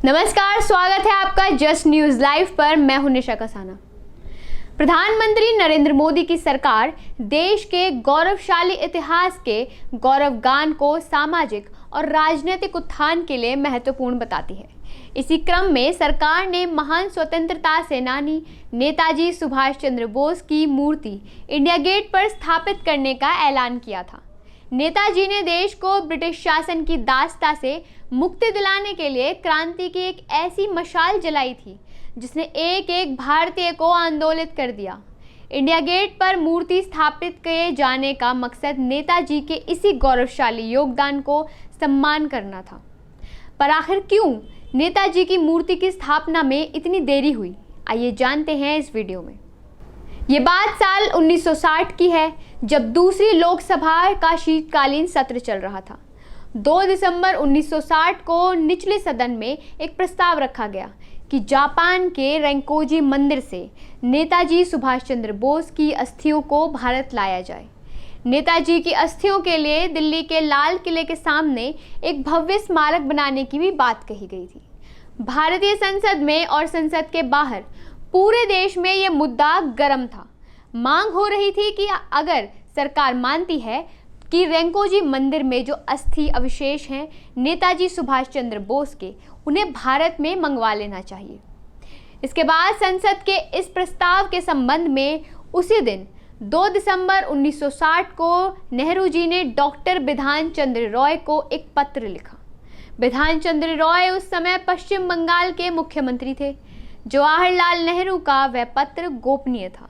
नमस्कार, स्वागत है आपका जस्ट न्यूज लाइव पर। मैं हूं निशा कसाना। प्रधानमंत्री नरेंद्र मोदी की सरकार देश के गौरवशाली इतिहास के गौरवगान को सामाजिक और राजनीतिक उत्थान के लिए महत्वपूर्ण बताती है। इसी क्रम में सरकार ने महान स्वतंत्रता सेनानी नेताजी सुभाष चंद्र बोस की मूर्ति इंडिया गेट पर स्थापित करने का ऐलान किया था। नेताजी ने देश को ब्रिटिश शासन की दासता से मुक्ति दिलाने के लिए क्रांति की एक ऐसी मशाल जलाई थी जिसने एक एक भारतीय को आंदोलित कर दिया। इंडिया गेट पर मूर्ति स्थापित किए जाने का मकसद नेताजी के इसी गौरवशाली योगदान को सम्मान करना था। पर आखिर क्यों नेताजी की मूर्ति की स्थापना में इतनी देरी हुई, आइए जानते हैं इस वीडियो में। ये बात साल 1960 की है, जब दूसरी लोकसभा का शीतकालीन सत्र चल रहा था। 2 दिसंबर 1960 को निचले सदन में एक प्रस्ताव रखा गया कि जापान के रेंकोजी मंदिर से नेताजी सुभाष चंद्र बोस की अस्थियों को भारत लाया जाए। नेताजी की अस्थियों के लिए दिल्ली के लाल किले के सामने एक भव्य स्मारक बनाने की भी बात कही गई थी। भारतीय संसद में और संसद के बाहर पूरे देश में यह मुद्दा गर्म था। मांग हो रही थी कि अगर सरकार मानती है कि रेंकोजी मंदिर में जो अस्थि अवशेष हैं नेताजी सुभाष चंद्र बोस के, उन्हें भारत में मंगवा लेना चाहिए। इसके बाद संसद के इस प्रस्ताव के संबंध में उसी दिन 2 दिसंबर 1960 को नेहरू जी ने डॉक्टर बिधान चंद्र रॉय को एक पत्र लिखा। बिधान चंद्र रॉय उस समय पश्चिम बंगाल के मुख्यमंत्री थे। जवाहरलाल नेहरू का वह पत्र गोपनीय था।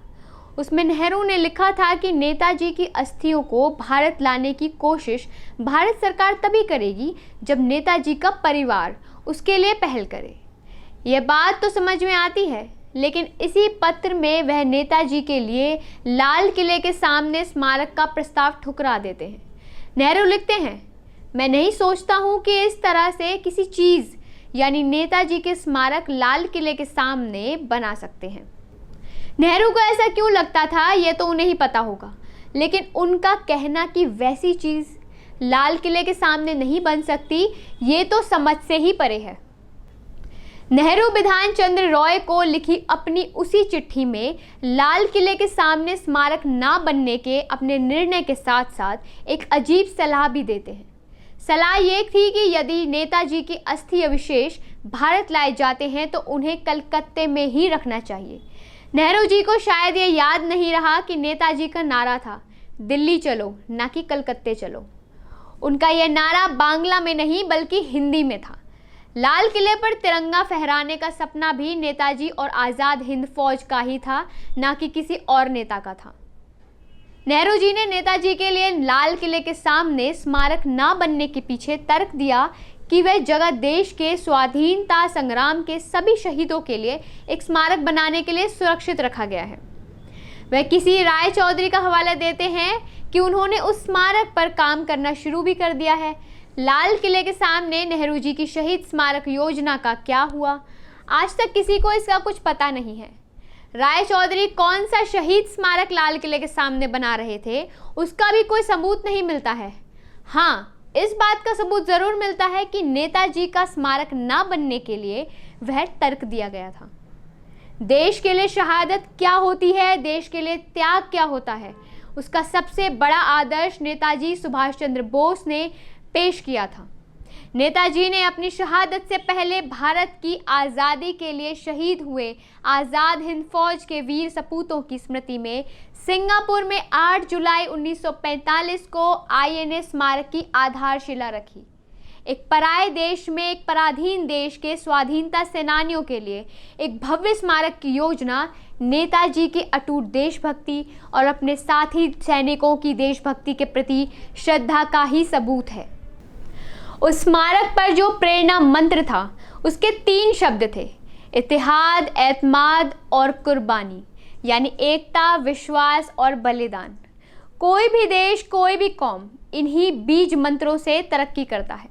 उसमें नेहरू ने लिखा था कि नेताजी की अस्थियों को भारत लाने की कोशिश भारत सरकार तभी करेगी जब नेताजी का परिवार उसके लिए पहल करे। यह बात तो समझ में आती है, लेकिन इसी पत्र में वह नेताजी के लिए लाल किले के सामने स्मारक का प्रस्ताव ठुकरा देते हैं। नेहरू लिखते हैं, मैं नहीं सोचता हूँ कि इस तरह से किसी चीज़ यानी नेताजी के स्मारक लाल किले के सामने बना सकते हैं। नेहरू को ऐसा क्यों लगता था यह तो उन्हें ही पता होगा, लेकिन उनका कहना कि वैसी चीज़ लाल किले के सामने नहीं बन सकती, ये तो समझ से ही परे है। नेहरू बिधान चंद्र रॉय को लिखी अपनी उसी चिट्ठी में लाल किले के सामने स्मारक ना बनने के अपने निर्णय के साथ साथ एक अजीब सलाह भी देते हैं। सलाह ये थी कि यदि नेताजी की अस्थि अवशेष भारत लाए जाते हैं तो उन्हें कलकत्ते में ही रखना चाहिए। नेहरू जी को शायद ये याद नहीं रहा कि नेताजी का नारा था दिल्ली चलो, ना कि कलकत्ते चलो। उनका यह नारा बांग्ला में नहीं बल्कि हिंदी में था। लाल किले पर तिरंगा फहराने का सपना भी नेताजी और आज़ाद हिंद फौज का ही था, ना कि किसी और नेता का था। नेहरू जी ने नेताजी के लिए लाल किले के सामने स्मारक ना बनने के पीछे तर्क दिया कि वह जगह देश के स्वाधीनता संग्राम के सभी शहीदों के लिए एक स्मारक बनाने के लिए सुरक्षित रखा गया है। वह किसी राय चौधरी का हवाला देते हैं कि उन्होंने उस स्मारक पर काम करना शुरू भी कर दिया है। लाल किले के सामने नेहरू जी की शहीद स्मारक योजना का क्या हुआ, आज तक किसी को इसका कुछ पता नहीं है। राय चौधरी कौन सा शहीद स्मारक लाल किले के सामने बना रहे थे, उसका भी कोई सबूत नहीं मिलता है। हाँ, इस बात का सबूत जरूर मिलता है कि नेताजी का स्मारक ना बनने के लिए वह तर्क दिया गया था। देश के लिए शहादत क्या होती है, देश के लिए त्याग क्या होता है, उसका सबसे बड़ा आदर्श नेताजी सुभाष चंद्र बोस ने पेश किया था। नेताजी ने अपनी शहादत से पहले भारत की आज़ादी के लिए शहीद हुए आज़ाद हिंद फौज के वीर सपूतों की स्मृति में सिंगापुर में 8 जुलाई 1945 को INA स्मारक की आधारशिला रखी। एक पराये देश में एक पराधीन देश के स्वाधीनता सेनानियों के लिए एक भव्य स्मारक की योजना नेताजी की अटूट देशभक्ति और अपने साथी सैनिकों की देशभक्ति के प्रति श्रद्धा का ही सबूत है। उस स्मारक पर जो प्रेरणा मंत्र था उसके 3 शब्द थे, इत्तेहाद, एतमाद और कुर्बानी, यानी एकता, विश्वास और बलिदान। कोई भी देश, कोई भी कौम इन्हीं बीज मंत्रों से तरक्की करता है।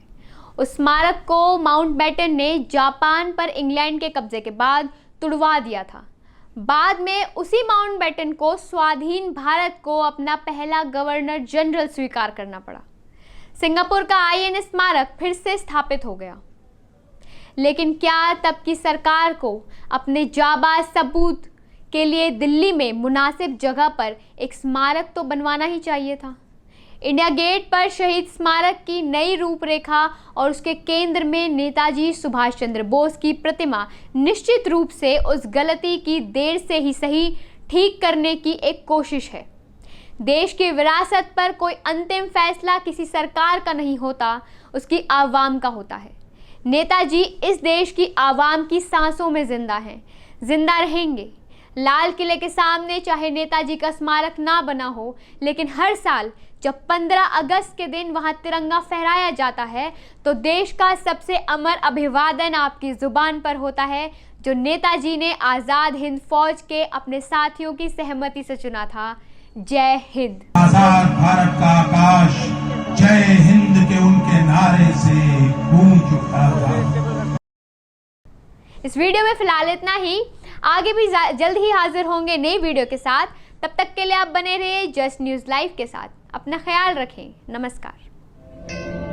उस स्मारक को माउंटबेटन ने जापान पर इंग्लैंड के कब्जे के बाद तुड़वा दिया था। बाद में उसी माउंटबेटन को स्वाधीन भारत को अपना पहला गवर्नर जनरल स्वीकार करना पड़ा। सिंगापुर का आईएनए स्मारक फिर से स्थापित हो गया। लेकिन क्या तब की सरकार को अपने जाबाज सबूत के लिए दिल्ली में मुनासिब जगह पर एक स्मारक तो बनवाना ही चाहिए था। इंडिया गेट पर शहीद स्मारक की नई रूपरेखा और उसके केंद्र में नेताजी सुभाष चंद्र बोस की प्रतिमा निश्चित रूप से उस गलती की देर से ही सही ठीक करने की एक कोशिश है। देश की विरासत पर कोई अंतिम फैसला किसी सरकार का नहीं होता, उसकी आवाम का होता है। नेताजी इस देश की आवाम की सांसों में जिंदा हैं, जिंदा रहेंगे। लाल किले के सामने चाहे नेताजी का स्मारक ना बना हो, लेकिन हर साल जब 15 अगस्त के दिन वहां तिरंगा फहराया जाता है तो देश का सबसे अमर अभिवादन आपकी जुबान पर होता है, जो नेताजी ने आजाद हिंद फौज के अपने साथियों की सहमति से चुना था। जय हिंद। आजाद भारत का आकाश जय हिंद के उनके नारे से गूंज उठा था। इस वीडियो में फिलहाल इतना ही। आगे भी जल्द ही हाजिर होंगे नई वीडियो के साथ। तब तक के लिए आप बने रहिए जस्ट न्यूज़ लाइव के साथ। अपना ख्याल रखें। नमस्कार।